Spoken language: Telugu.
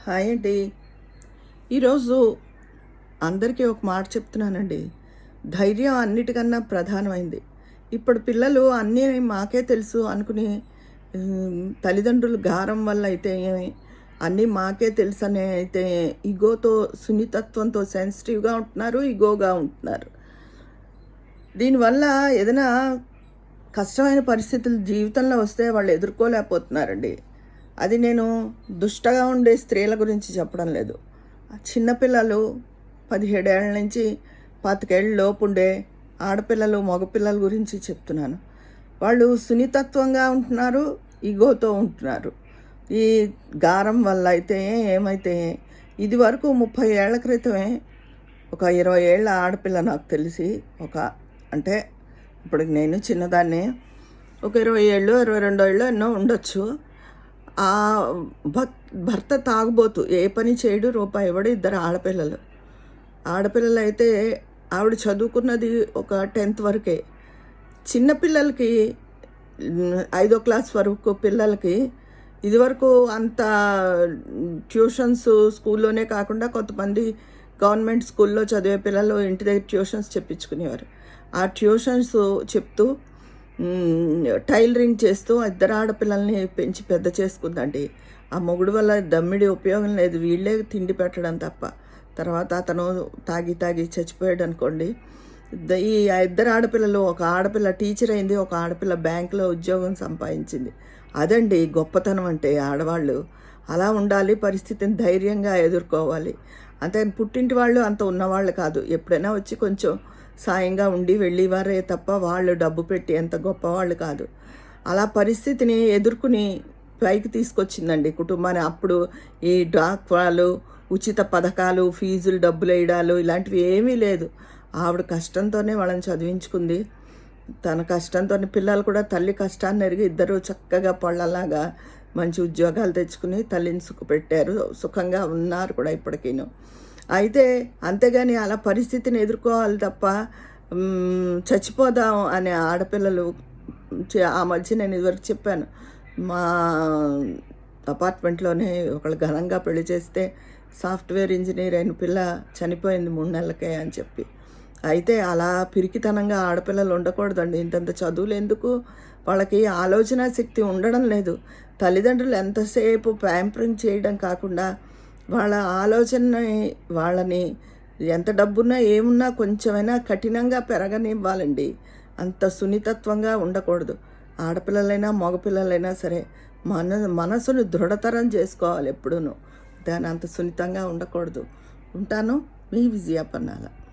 హాయ్ అండి. ఈరోజు అందరికీ ఒక మాట చెప్తున్నానండి. ధైర్యం అన్నిటికన్నా ప్రధానమైంది. ఇప్పుడు పిల్లలు అన్నీ మాకే తెలుసు అనుకుని తల్లిదండ్రులు గారం వల్ల అయితే ఏమి, అన్నీ మాకే తెలుసనే అయితే ఇగోతో, సున్నితత్వంతో సెన్సిటివ్గా ఉంటున్నారు, ఇగోగా ఉంటున్నారు. దీనివల్ల ఏదైనా కష్టమైన పరిస్థితులు జీవితంలో వస్తే వాళ్ళు ఎదుర్కోలేకపోతున్నారండి. అది నేను దుష్టగా ఉండే స్త్రీల గురించి చెప్పడం లేదు. చిన్నపిల్లలు 17 ఏళ్ల నుంచి 25 ఏళ్ళ లోపు ఉండే ఆడపిల్లలు, మగపిల్లల గురించి చెప్తున్నాను. వాళ్ళు సున్నితత్వంగా ఉంటున్నారు, ఈగోతో ఉంటున్నారు. ఈ గారం వల్ల అయితే ఏమైతే ఇదివరకు 30 ఏళ్ల క్రితమే ఒక 20 ఏళ్ల ఆడపిల్ల నాకు తెలిసి అంటే ఇప్పుడు నేను చిన్నదాన్నే, ఒక 20 ఏళ్ళు 22 ఏళ్ళు ఎన్నో ఉండొచ్చు. ఆ భర్త తాగుబోతు, ఏ పని చేయడు, రూపాయి ఇవ్వడు. ఇద్దరు ఆడపిల్లలు అయితే ఆవిడ చదువుకున్నది ఒక 10th వరకే. చిన్నపిల్లలకి 5వ క్లాస్ వరకు పిల్లలకి ఇదివరకు అంత ట్యూషన్స్ స్కూల్లోనే కాకుండా కొంతమంది గవర్నమెంట్ స్కూల్లో చదివే పిల్లలు ఇంటి దగ్గర ట్యూషన్స్ చెప్పించుకునేవారు. ఆ ట్యూషన్స్ చెప్తూ టైలరింగ్ చేస్తూ ఇద్దరు ఆడపిల్లల్ని పెంచి పెద్ద చేసుకుందండి. ఆ మొగుడు వల్ల దమ్మిడి ఉపయోగం లేదు, వీళ్ళే తిండి పెట్టడం తప్ప. తర్వాత అతను తాగి చచ్చిపోయాడు అనుకోండి. ఈ ఇద్దరు ఆడపిల్లలు, ఒక ఆడపిల్ల టీచర్ అయింది, ఒక ఆడపిల్ల బ్యాంకులో ఉద్యోగం సంపాదించింది. అదండి గొప్పతనం అంటే. ఆడవాళ్ళు అలా ఉండాలి, పరిస్థితిని ధైర్యంగా ఎదుర్కోవాలి. అంతే, పుట్టింటి వాళ్ళు అంత ఉన్నవాళ్ళు కాదు. ఎప్పుడైనా వచ్చి కొంచెం సాయంగా ఉండి వెళ్ళేవారే తప్ప వాళ్ళు డబ్బు పెట్టి ఎంత గొప్పవాళ్ళు కాదు. అలా పరిస్థితిని ఎదుర్కొని పైకి తీసుకొచ్చిందండి కుటుంబాన్ని. అప్పుడు ఈ డాక్వాలు, ఉచిత పథకాలు, ఫీజులు డబ్బులు వేయడాలు ఇలాంటివి ఏమీ లేదు. ఆవిడ కష్టంతోనే వాళ్ళని చదివించుకుంది. తన కష్టంతోనే పిల్లలు కూడా తల్లి కష్టాన్ని ఎరిగి ఇద్దరు చక్కగా పళ్ళలాగా మంచి ఉద్యోగాలు తెచ్చుకుని తల్లిని సుఖపెట్టారు, సుఖంగా ఉన్నారు కూడా ఇప్పటికీను. అయితే అంతేగాని అలా పరిస్థితిని ఎదుర్కోవాలి తప్ప చచ్చిపోదాం అనే ఆడపిల్లలు ఆ మధ్య నేను ఇదివరకు చెప్పాను. మా అపార్ట్మెంట్లోనే ఒకళ్ళు ఘనంగా పెళ్లి చేస్తే సాఫ్ట్వేర్ ఇంజనీర్ అయిన పిల్ల చనిపోయింది 3 నెలలకే అని చెప్పి. అయితే అలా పిరికితనంగా ఆడపిల్లలు ఉండకూడదండి. ఇంతంత చదువులు ఎందుకు? వాళ్ళకి ఆలోచన శక్తి ఉండడం లేదు. తల్లిదండ్రులు ఎంతసేపు ప్యాంపరింగ్ చేయడం కాకుండా వాళ్ళ ఆలోచనని, వాళ్ళని ఎంత డబ్బున్నా ఏమున్నా కొంచెమైనా కఠినంగా పెరగనివ్వాలండి. అంత సున్నితత్వంగా ఉండకూడదు. ఆడపిల్లలైనా మగపిల్లలైనా సరే మనసును దృఢతరం చేసుకోవాలి ఎప్పుడూను. దాని అంత సున్నితంగా ఉండకూడదు. ఉంటాను, మీ విజయ పన్నాల.